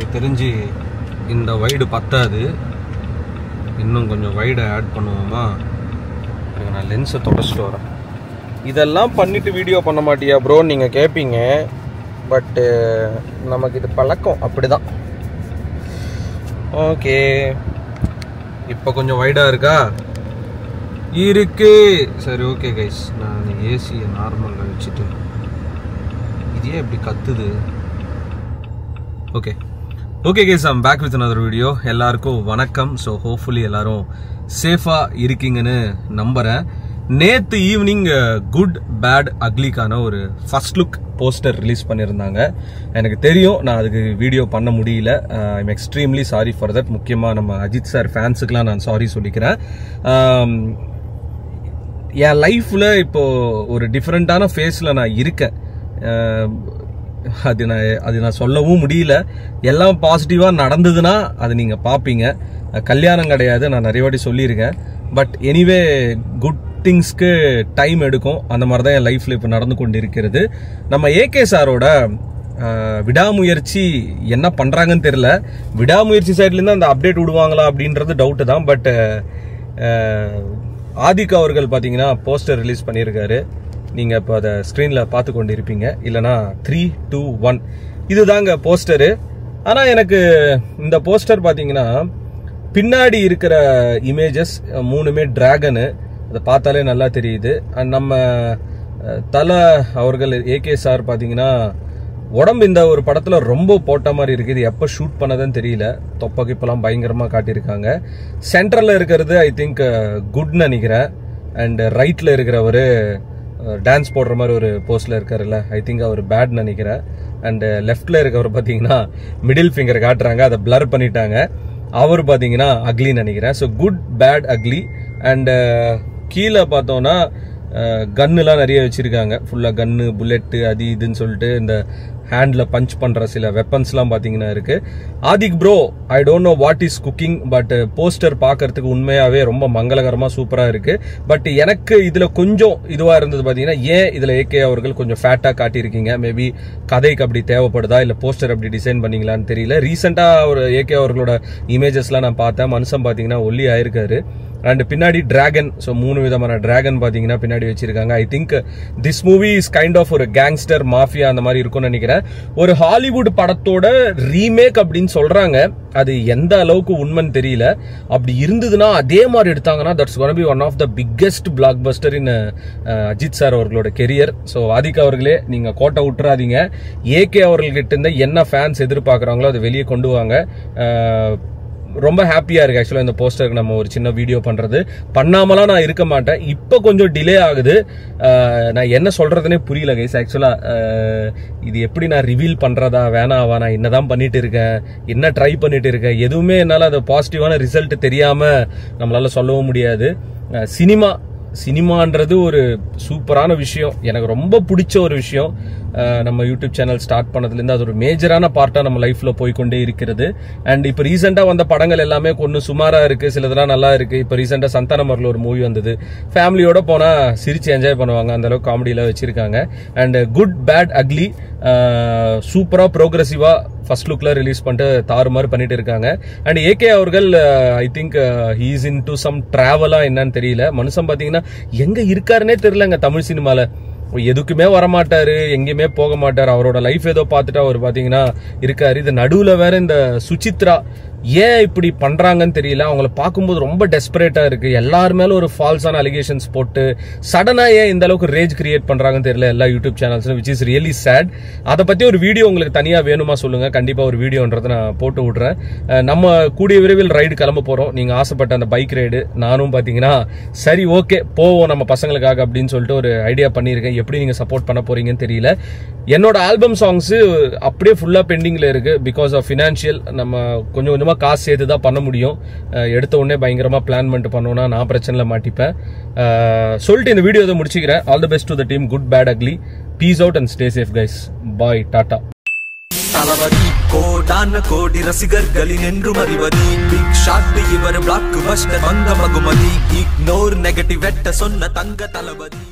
எனக்கு தெரிஞ்சு இந்த வைடு பத்தாது, இன்னும் கொஞ்சம் வைடை ஆட் பண்ணுவோமா? நான் லென்ஸை தொடச்சிட்டு வரேன். இதெல்லாம் பண்ணிவிட்டு வீடியோ பண்ண மாட்டியா ப்ரோ நீங்கள் கேட்பீங்க. பட்டு நமக்கு இது பழக்கம் அப்படி தான். ஓகே, இப்போ கொஞ்சம் வைடாக இருக்கா? இருக்கு. சரி, ஓகே கைஸ், நான் ஏசியை நார்மலாக வச்சுட்டு இதே எப்படி கத்துது. Okay guys, I'm back with another video. எல்லாருக்கும் வணக்கம். ஸோ ஹோப்ஃபுல்லி எல்லாரும் சேஃபாக இருக்கீங்கன்னு நம்புகிறேன். நேற்று ஈவினிங் குட் பேட் அக்லிக்கான ஒரு ஃபர்ஸ்ட் லுக் போஸ்டர் ரிலீஸ் பண்ணியிருந்தாங்க. எனக்கு தெரியும் நான் அதுக்கு வீடியோ பண்ண முடியல. I'm extremely sorry for that. முக்கியமாக நம்ம அஜித் சார் ஃபேன்ஸுக்கெலாம் நான் சாரி சொல்லிக்கிறேன். என் லைஃப்பில் இப்போது ஒரு டிஃப்ரெண்ட்டான ஃபேஸில் நான் இருக்கேன். அது நான் சொல்லவும் முடியல. எல்லாம் பாசிட்டிவாக நடந்ததுன்னா அது நீங்கள் பார்ப்பீங்க. கல்யாணம் கிடையாது, நான் நிறைய வாட்டி சொல்லியிருக்கேன். பட் எனிவே குட் திங்ஸ்க்கு டைம் எடுக்கும். அந்த மாதிரி தான் என் லைஃப்பில் இப்போ நடந்து கொண்டு இருக்கிறது. நம்ம ஏகே சாரோட விடாமுயற்சி என்ன பண்ணுறாங்கன்னு தெரியல. விடாமுயற்சி சைட்லேருந்து அந்த அப்டேட் விடுவாங்களா அப்படின்றது டவுட்டு தான். பட் ஆதிக் அவர்கள் பார்த்தீங்கன்னா போஸ்டர் ரிலீஸ் பண்ணியிருக்காரு. நீங்கள் இப்போ அதை ஸ்க்ரீனில் பார்த்து கொண்டு இருப்பீங்க. இல்லைனா 3, 2, 1 இதுதாங்க போஸ்டரு. ஆனால் எனக்கு இந்த போஸ்டர் பார்த்தீங்கன்னா பின்னாடி இருக்கிற இமேஜஸ் 3மே டிராகனு, அதை பார்த்தாலே நல்லா தெரியுது. அண்ட் நம்ம தலை அவர்கள் ஏகே சார் பார்த்தீங்கன்னா உடம்பு இந்த ஒரு படத்தில் ரொம்ப போட்ட மாதிரி இருக்குது. எப்போ ஷூட் பண்ணதுன்னு தெரியல. தொப்பக்கு இப்போலாம் பயங்கரமாக காட்டியிருக்காங்க. சென்டரில் இருக்கிறது ஐ திங்க் குட்னு நினைக்கிறேன். அண்ட் ரைட்டில் இருக்கிறவர் டான்ஸ் போடுற மாதிரி ஒரு போஸ்டில் இருக்காருல்ல, ஐ திங்க் அவர் பேட் நினைக்கிறேன். அண்ட் லெஃப்டில் இருக்கவர் பார்த்தீங்கன்னா மிடில் ஃபிங்கர் காட்டுறாங்க, அதை பிளர் பண்ணிட்டாங்க. அவர் பார்த்தீங்கன்னா அக்லின்னு நினைக்கிறேன். So good bad ugly. And கீழே பார்த்தோன்னா கன்னுலாம் நிறைய வச்சுருக்காங்க. ஃபுல்லாக கன்னு, புல்லெட்டு, அது இதுன்னு சொல்லிட்டு இந்த ஹேண்டில் பஞ்ச் பண்ணுற சில வெப்பன்ஸ்லாம் பார்த்தீங்கன்னா இருக்குது. Adhik bro, I don't know what is cooking, but poster பார்க்கறதுக்கு உண்மையாகவே ரொம்ப மங்களகரமாக சூப்பராக இருக்குது. பட் எனக்கு இதில் கொஞ்சம் இதுவாக இருந்தது பார்த்தீங்கன்னா, ஏன் இதில் ஏகே அவர்கள் கொஞ்சம் ஃபேட்டாக காட்டியிருக்கீங்க? மேபி கதைக்கு அப்படி தேவைப்படுதா, இல்லை போஸ்டர் அப்படி டிசைன் பண்ணிங்களான்னு தெரியல. ரீசெண்டாக ஒரு ஏகே அவர்களோட இமேஜஸ்லாம் நான் பார்த்தேன். மனுஷன் பார்த்தீங்கன்னா ஒல்லி ஆயிருக்காரு. அண்ட் பின்னாடி டிராகன். ஸோ 3 விதமான டிராகன் பார்த்தீங்கன்னா பின்னாடி வச்சிருக்காங்க. I think this movie is kind of ஒரு கேங்ஸ்டர் மாஃபியா அந்த மாதிரி இருக்கும்னு நினைக்கிறேன். ஒரு ஹாலிவுட் படத்தோட ரீமேக் அப்படின்னு சொல்றாங்க. அது எந்த அளவுக்கு உண்மைன்னு தெரியல. அப்படி இருந்ததுன்னா அதே மாதிரி எடுத்தாங்கன்னா that's gonna be one of the biggest blockbuster in Ajith sir அவர்களோட கெரியர். ஸோ ஆதிக் அவர்களே, நீங்க கோட்டை விட்டுறாதீங்க. ஏகே அவர்கள்கிட்ட இருந்த என்ன ஃபேன்ஸ் எதிர்பார்க்குறாங்களோ அதை வெளியே கொண்டு வாங்க. ரொம்ப ஹாப்பியாக இருக்குது ஆக்சுவலாக இந்த போஸ்டருக்கு நம்ம ஒரு சின்ன வீடியோ பண்ணுறது. பண்ணாமலாம் நான் இருக்க மாட்டேன். இப்போ கொஞ்சம் டிலே ஆகுது. நான் என்ன சொல்கிறதுனே புரியல கைஸ். ஆக்சுவலாக இது எப்படி நான் ரிவீல் பண்ணுறதா வேணாவா, நான் என்ன தான் பண்ணிட்டு இருக்கேன், என்ன ட்ரை பண்ணிட்டு இருக்கேன், எதுவுமே என்னால் அது பாசிட்டிவான ரிசல்ட் தெரியாமல் நம்மளால சொல்லவும் முடியாது. சினிமான்றது ஒரு சூப்பரான விஷயம், எனக்கு ரொம்ப பிடிச்ச ஒரு விஷயம். நம்ம யூடியூப் சேனல் ஸ்டார்ட் பண்ணதுலேருந்து அது ஒரு மேஜரான பார்ட்டாக நம்ம லைஃப்பில் போய்கொண்டே இருக்கிறது. அண்ட் இப்போ ரீசெண்டாக வந்த படங்கள் எல்லாமே கொஞ்சம் சுமாராக இருக்குது, சிலதெல்லாம் நல்லா இருக்குது. இப்போ ரீசெண்டாக சந்தானமரில் ஒரு மூவி வந்தது. ஃபேமிலியோட போனால் சிரிச்சு என்ஜாய் பண்ணுவாங்க, அந்தளவுக்கு காமெடியில் வச்சுருக்காங்க. அண்ட் குட் பேட் அக்லி சூப்பராக ப்ரோக்ரெசிவாக ஃபர்ஸ்ட் லுக்கில் ரிலீஸ் பண்ணிட்டு தாறுமாறு பண்ணிட்டு இருக்காங்க. அண்ட் ஏகே அவர்கள் I think he is into some ட்ராவலா என்னன்னு தெரியல. மனுஷன் பார்த்தீங்கன்னா எங்கே இருக்காருன்னே தெரியலங்க தமிழ் சினிமாவில். எதுக்குமே வரமாட்டாரு, எங்கேயுமே போக மாட்டார். அவரோட லைஃப் ஏதோ பார்த்துட்டு அவர் பார்த்தீங்கன்னா இருக்காரு. இது நடுவில் வேற இந்த சுசித்ரா ஏன் இப்படி பண்றாங்கன்னு தெரியல. அவங்கள பார்க்கும்போது ரொம்ப டெஸ்பரேட்டா இருக்கு. எல்லார் மேலும் ஒரு ஃபால்ஸான அலிகேஷன்ஸ் போட்டு சடனா ஏன் இந்த அளவுக்கு ரேஜ் கிரியேட் பண்றாங்கன்னு தெரியல எல்லா YouTube channels, which is really chat. அதை பத்தி ஒரு வீடியோ உங்களுக்கு தனியா வேணுமா சொல்லுங்க, கண்டிப்பா ஒரு வீடியோன்றதை நான் போட்டு விடுறேன். நம்ம கூடிய விரைவில் ரைடு கிளம்ப போறோம். நீங்க ஆசைப்பட்ட அந்த பைக் ரைடு நானும் பாத்தீங்கன்னா சரி ஓகே போவோம் நம்ம பசங்களுக்காக அப்படின்னு சொல்லிட்டு ஒரு ஐடியா பண்ணியிருக்கேன். எப்படி நீங்க சப்போர்ட் பண்ண போறீங்கன்னு தெரியல. என்னோட ஆல்பம் சாங்ஸ் அப்படியே ஃபுல்லா பெண்டிங்ல இருக்கு. பிகாஸ் ஆஃப் ஃபினான்ஷியல் நம்ம கொஞ்சம் கொஞ்சமா காசு சேர்த்து தான் பண்ண முடியும். எடுத்த உடனே பயங்கரமா பிளான் பண்ணிட்டு பண்ணோம்னா நான் பிரச்சனைல மாட்டிப்பேன். சொல்லிட்டு இந்த வீடியோ முடிச்சுக்கிறேன். All the best to the team good bad ugly. Peace out and stay safe guys. Bye, டாடா. தளபதி கோடான கோடி ரசிகர்களின் என்றும் அறிவதி. பிக் ஷாட் இவர் பிளாக் பஸ்டர் வந்த மகுமதி. இக்னோர் நெகட்டிவ் வெட்ட சொன்ன தங்க தளபதி.